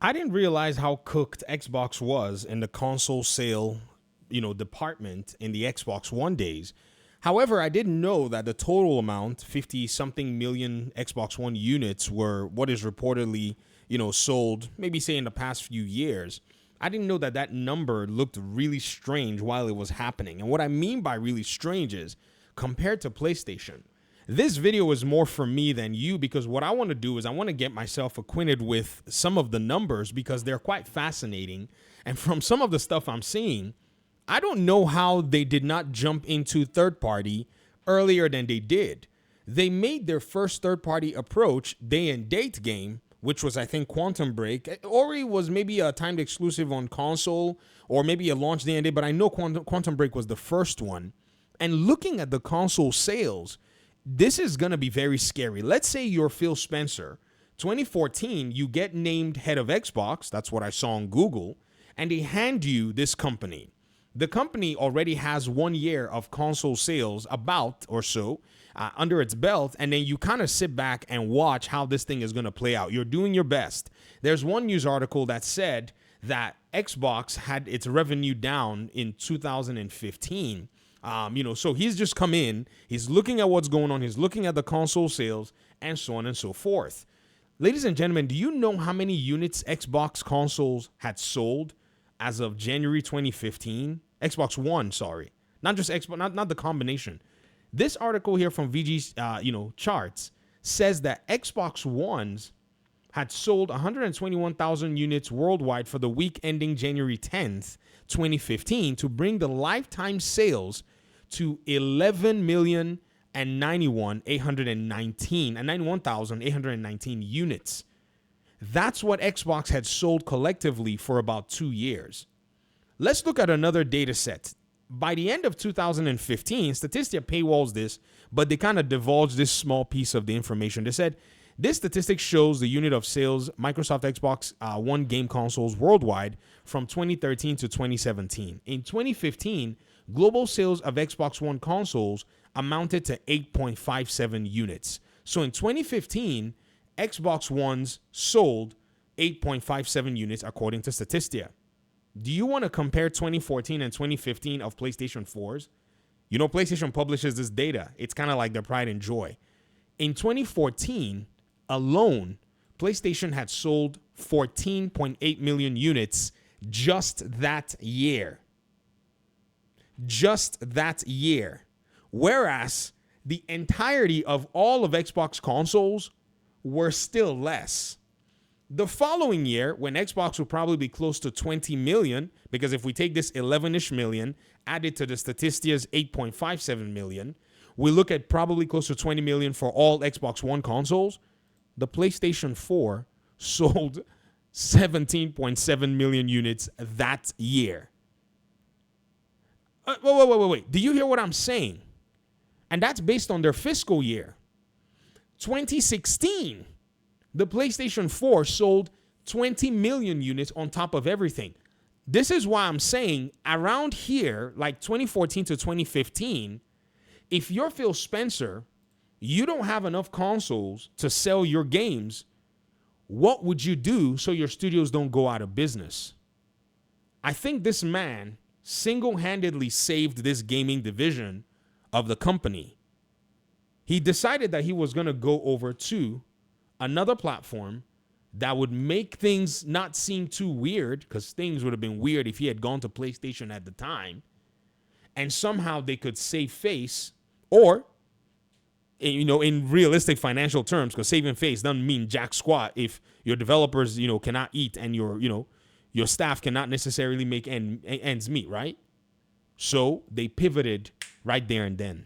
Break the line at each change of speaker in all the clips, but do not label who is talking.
I didn't realize how cooked Xbox was in the console sale, department in the Xbox One days. However, I didn't know that the total amount, 50 something million Xbox One units, were what is reportedly, sold, maybe say in the past few years. I didn't know that that number looked really strange while it was happening. And what I mean by really strange is compared to PlayStation. This video is more for me than you because what I want to do is I want to get myself acquainted with some of the numbers because they're quite fascinating. And from some of the stuff I'm seeing, I don't know how they did not jump into third party earlier than they did. They made their first third party approach day and date game, which was, I think, Quantum Break. Ori was maybe a timed exclusive on console or maybe a launch day and date, but I know Quantum Break was the first one. And looking at the console sales, this is going to be very scary. Let's say you're Phil Spencer. 2014, you get named head of Xbox. That's what I saw on Google. And they hand you this company. The company already has 1 year of console sales about or so under its belt. And then you kind of sit back and watch how this thing is going to play out. You're doing your best. There's one news article that said that Xbox had its revenue down in 2015. So he's just come in, he's looking at what's going on, he's looking at the console sales, and so on and so forth. Ladies and gentlemen, do you know how many units Xbox consoles had sold as of January 2015? Xbox One, sorry. Not just Xbox, not the combination. This article here from VG's, charts says that Xbox Ones had sold 121,000 units worldwide for the week ending January 10th, 2015, to bring the lifetime sales to 91,819 units. That's what Xbox had sold collectively for about 2 years. Let's look at another data set. By the end of 2015, Statista paywalls this, but they kind of divulged this small piece of the information. They said, this statistic shows the unit of sales Microsoft Xbox One game consoles worldwide from 2013 to 2017. In 2015, global sales of Xbox One consoles amounted to 8.57 units. So in 2015, Xbox Ones sold 8.57 units according to Statista. Do you want to compare 2014 and 2015 of PlayStation 4s? You know, PlayStation publishes this data. It's kind of like their pride and joy. In 2014 alone, PlayStation had sold 14.8 million units just that year. Just that year. Whereas the entirety of all of Xbox consoles were still less. The following year, when Xbox will probably be close to 20 million, because if we take this 11-ish million, add it to the Statistia's 8.57 million, we look at probably close to 20 million for all Xbox One consoles. The PlayStation 4 sold 17.7 million units that year. Wait. Do you hear what I'm saying? And that's based on their fiscal year. 2016, the PlayStation 4 sold 20 million units on top of everything. This is why I'm saying around here, like 2014 to 2015, if you're Phil Spencer, you don't have enough consoles to sell your games. What would you do so your studios don't go out of business? I think this man single-handedly saved this gaming division of the company. He decided that he was going to go over to another platform that would make things not seem too weird, because things would have been weird if he had gone to PlayStation at the time, and somehow they could save face, or, in realistic financial terms, because saving face doesn't mean jack squat if your developers, cannot eat and your staff cannot necessarily make ends meet, right? So they pivoted right there and then.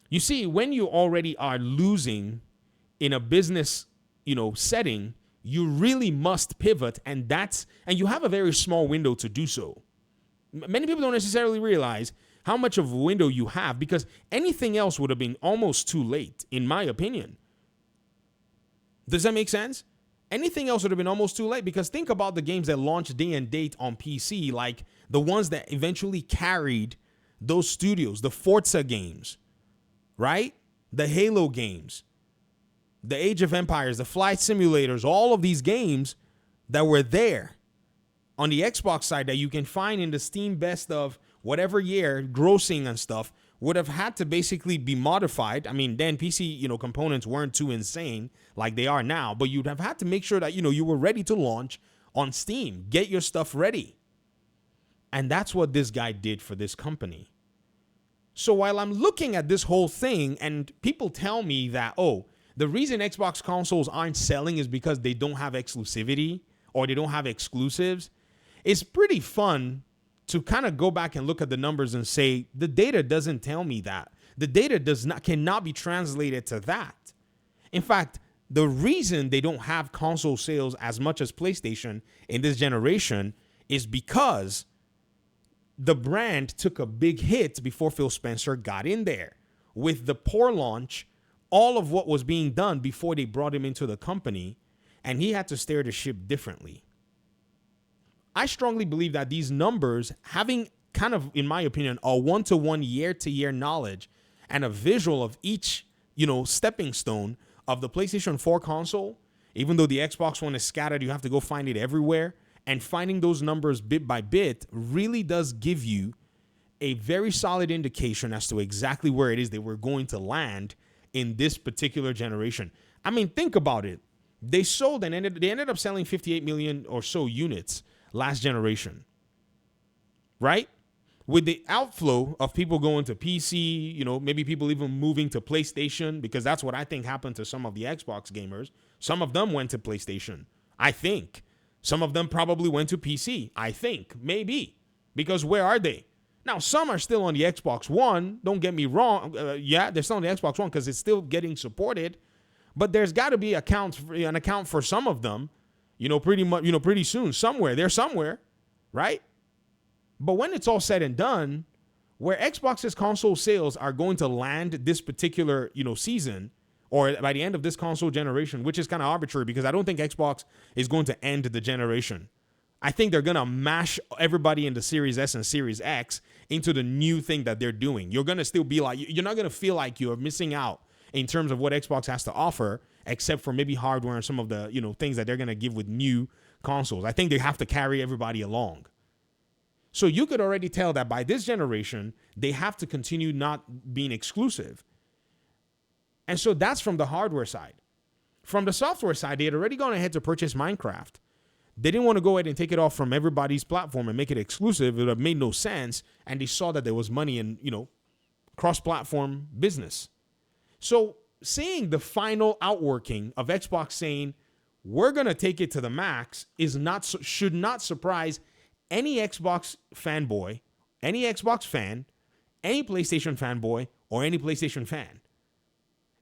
You see, when you already are losing in a business, setting, you really must pivot, and you have a very small window to do so. Many people don't necessarily realize how much of a window you have, because anything else would have been almost too late, in my opinion. Does that make sense? Anything else would have been almost too late, because think about the games that launched day and date on PC, like the ones that eventually carried those studios, the Forza games, right? The Halo games, the Age of Empires, the Flight Simulators, all of these games, that were there on the Xbox side that you can find in the Steam best of whatever year, grossing and stuff, would have had to basically be modified. I mean, then PC, components weren't too insane like they are now, but you'd have had to make sure that, you were ready to launch on Steam. Get your stuff ready. And that's what this guy did for this company. So while I'm looking at this whole thing and people tell me that, oh, the reason Xbox consoles aren't selling is because they don't have exclusivity or they don't have exclusives, it's pretty fun to kind of go back and look at the numbers and say, the data doesn't tell me that. The data cannot be translated to that. In fact, the reason they don't have console sales as much as PlayStation in this generation is because the brand took a big hit before Phil Spencer got in there. With the poor launch, all of what was being done before they brought him into the company, and he had to steer the ship differently. I strongly believe that these numbers, having kind of, in my opinion, a one-to-one year-to-year knowledge and a visual of each, stepping stone of the PlayStation 4 console, even though the Xbox One is scattered, you have to go find it everywhere, and finding those numbers bit by bit really does give you a very solid indication as to exactly where it is that we're going to land in this particular generation. I mean, think about it. They sold and they ended up selling 58 million or so units last generation, right? With the outflow of people going to PC, maybe people even moving to PlayStation, because that's what I think happened to some of the Xbox gamers. Some of them went to PlayStation, I think. Some of them probably went to PC, I think, maybe, because where are they? Now, some are still on the Xbox One. Don't get me wrong. They're still on the Xbox One because it's still getting supported, but there's got to be an account for some of them. Pretty soon, somewhere. They're somewhere, right? But when it's all said and done, where Xbox's console sales are going to land this particular, season, or by the end of this console generation, which is kind of arbitrary because I don't think Xbox is going to end the generation. I think they're going to mash everybody in the Series S and Series X into the new thing that they're doing. You're going to still be like, you're not going to feel like you're missing out in terms of what Xbox has to offer, except for maybe hardware and some of the, things that they're going to give with new consoles. I think they have to carry everybody along. So you could already tell that by this generation, they have to continue not being exclusive. And so that's from the hardware side. From the software side, they had already gone ahead to purchase Minecraft. They didn't want to go ahead and take it off from everybody's platform and make it exclusive. It would have made no sense. And they saw that there was money in, cross-platform business. So seeing the final outworking of Xbox saying, we're going to take it to the max should not surprise any Xbox fanboy, any Xbox fan, any PlayStation fanboy, or any PlayStation fan.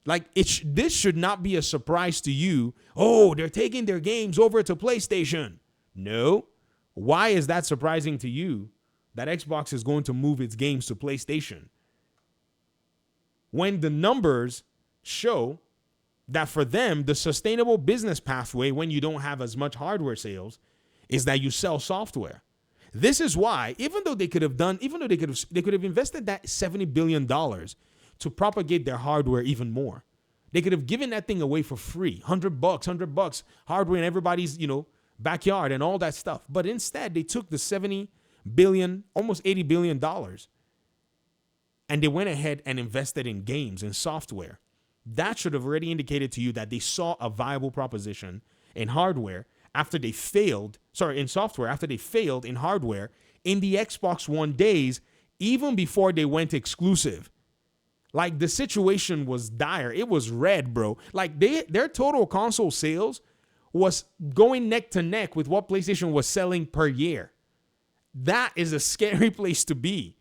Like, this should not be a surprise to you. Oh, they're taking their games over to PlayStation. No. Why is that surprising to you that Xbox is going to move its games to PlayStation? When the numbers show that for them, the sustainable business pathway when you don't have as much hardware sales is that you sell software. This is why, they could have invested that $70 billion to propagate their hardware even more. They could have given that thing away for free, $100, hardware in everybody's, backyard and all that stuff. But instead, they took the $70 billion, almost $80 billion, and they went ahead and invested in games and software. That should have already indicated to you that they saw a viable proposition in hardware after they failed, in software after they failed in hardware in the Xbox One days, even before they went exclusive. Like, the situation was dire. It was red, bro. Like, their total console sales was going neck to neck with what PlayStation was selling per year. That is a scary place to be.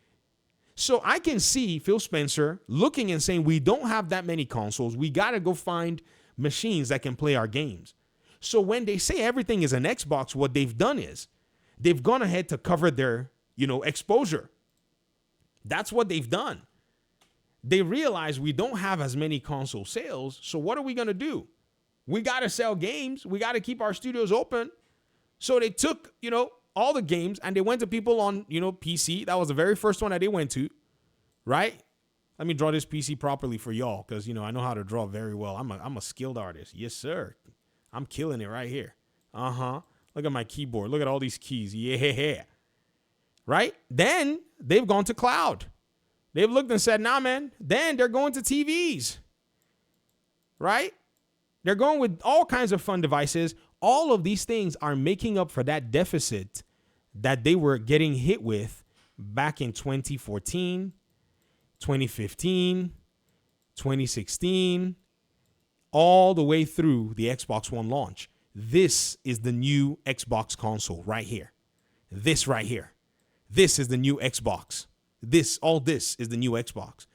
So I can see Phil Spencer looking and saying, we don't have that many consoles. We got to go find machines that can play our games. So when they say everything is an Xbox, what they've done is they've gone ahead to cover their, exposure. That's what they've done. They realize we don't have as many console sales. So what are we going to do? We got to sell games. We got to keep our studios open. So they took, all the games and they went to people on, PC. That was the very first one that they went to, right? Let me draw this PC properly for y'all because, I know how to draw very well. I'm a skilled artist. Yes, sir. I'm killing it right here. Let Look at my keyboard. Look at all these keys. Yeah. Right? Then they've gone to cloud. They've looked and said, nah, man. Then they're going to TVs. Right? They're going with all kinds of fun devices. All of these things are making up for that deficit that they were getting hit with back in 2014, 2015, 2016, all the way through the Xbox One launch. This is the new Xbox console right here. This right here. This is the new Xbox. All this is the new Xbox.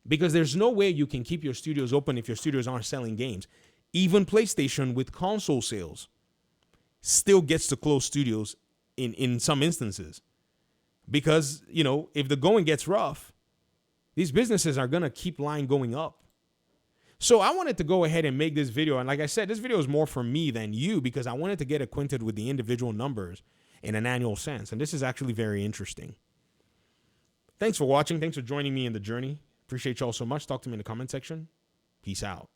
Because there's no way you can keep your studios open if your studios aren't selling games. Even PlayStation with console sales still gets to close studios in some instances. Because, you know, if the going gets rough, these businesses are going to keep line going up. So I wanted to go ahead and make this video. And like I said, this video is more for me than you because I wanted to get acquainted with the individual numbers in an annual sense. And this is actually very interesting. Thanks for watching. Thanks for joining me in the journey. Appreciate y'all so much. Talk to me in the comment section. Peace out.